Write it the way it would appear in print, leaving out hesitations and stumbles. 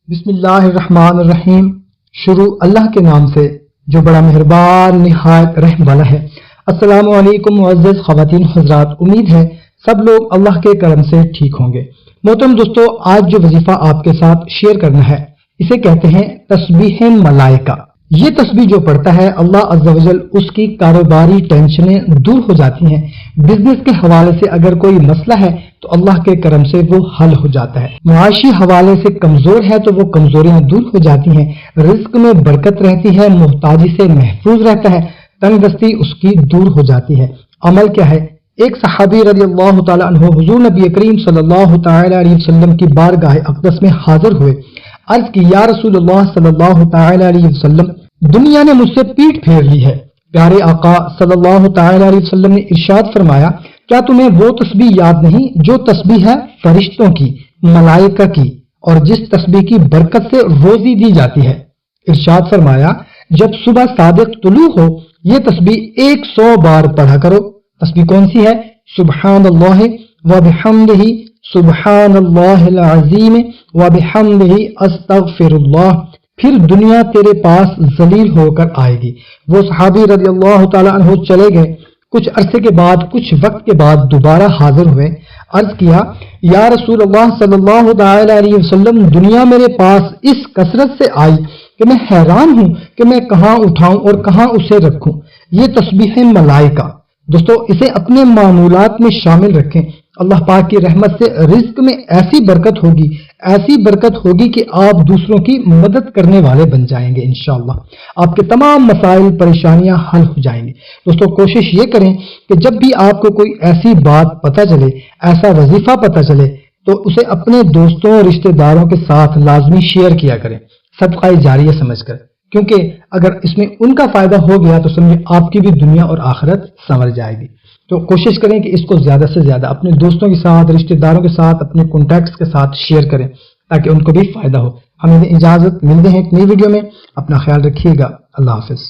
بسم اللہ الرحمن الرحیم۔ شروع اللہ کے نام سے جو بڑا مہربان نہایت رحم والا ہے۔ السلام علیکم معزز خواتین حضرات، امید ہے سب لوگ اللہ کے کرم سے ٹھیک ہوں گے۔ محترم دوستو، آج جو وظیفہ آپ کے ساتھ شیئر کرنا ہے اسے کہتے ہیں تسبیح ملائکہ۔ یہ تسبیح جو پڑھتا ہے اللہ عز و جل اس کی کاروباری ٹینشنیں دور ہو جاتی ہیں۔ بزنس کے حوالے سے اگر کوئی مسئلہ ہے تو اللہ کے کرم سے وہ حل ہو جاتا ہے۔ معاشی حوالے سے کمزور ہے تو وہ کمزوریاں دور ہو جاتی ہیں۔ رزق میں برکت رہتی ہے، محتاجی سے محفوظ رہتا ہے، تنگ دستی اس کی دور ہو جاتی ہے۔ عمل کیا ہے؟ ایک صحابی رضی اللہ تعالی عنہ حضور نبی کریم صلی اللہ تعالی علیہ وسلم کی بارگاہ اقدس میں حاضر ہوئے۔ عرض کی، یا رسول اللہ صلی اللہ تعالی علیہ وسلم، دنیا نے مجھ سے پیٹھ پھیر لی ہے۔ پیارے آقا صلی اللہ تعالی علیہ وسلم نے ارشاد فرمایا، کیا تمہیں وہ تسبیح یاد نہیں جو تسبیح ہے فرشتوں کی، ملائکہ کی، اور جس تسبیح کی برکت سے روزی دی جاتی ہے؟ ارشاد فرمایا، جب صبح صادق طلوع ہو یہ تسبیح 100 بار پڑھا کرو۔ تسبیح کون سی ہے؟ سبحان اللہ وبحمدہ، سبحان اللہ العظیم وبحمدہ، استغفر اللہ، پھر دنیا تیرے پاس ذلیل ہو کر آئے گی۔ وہ صحابی رضی اللہ تعالی عنہ چلے گئے۔ کچھ عرصے کے بعد، کچھ وقت کے بعد دوبارہ حاضر ہوئے۔ عرض کیا، یا رسول اللہ صلی اللہ تعالی علیہ وسلم، دنیا میرے پاس اس کثرت سے آئی کہ میں حیران ہوں کہ میں کہاں اٹھاؤں اور کہاں اسے رکھوں۔ یہ تسبیح ملائکہ دوستو، اسے اپنے معمولات میں شامل رکھیں۔ اللہ پاک کی رحمت سے رزق میں ایسی برکت ہوگی کہ آپ دوسروں کی مدد کرنے والے بن جائیں گے۔ انشاءاللہ آپ کے تمام مسائل پریشانیاں حل ہو جائیں گی۔ دوستو، کوشش یہ کریں کہ جب بھی آپ کو کوئی ایسی بات پتہ چلے، ایسا وظیفہ پتہ چلے، تو اسے اپنے دوستوں رشتہ داروں کے ساتھ لازمی شیئر کیا کریں، صدقہ جاریہ سمجھ کر، کیونکہ اگر اس میں ان کا فائدہ ہو گیا تو سمجھے آپ کی بھی دنیا اور آخرت سنور جائے گی۔ تو کوشش کریں کہ اس کو زیادہ سے زیادہ اپنے دوستوں کے ساتھ، رشتہ داروں کے ساتھ، اپنے کانٹیکٹس کے ساتھ شیئر کریں تاکہ ان کو بھی فائدہ ہو۔ ہمیں اجازت، ملتے ہیں ایک نئی ویڈیو میں، اپنا خیال رکھیے گا۔ اللہ حافظ۔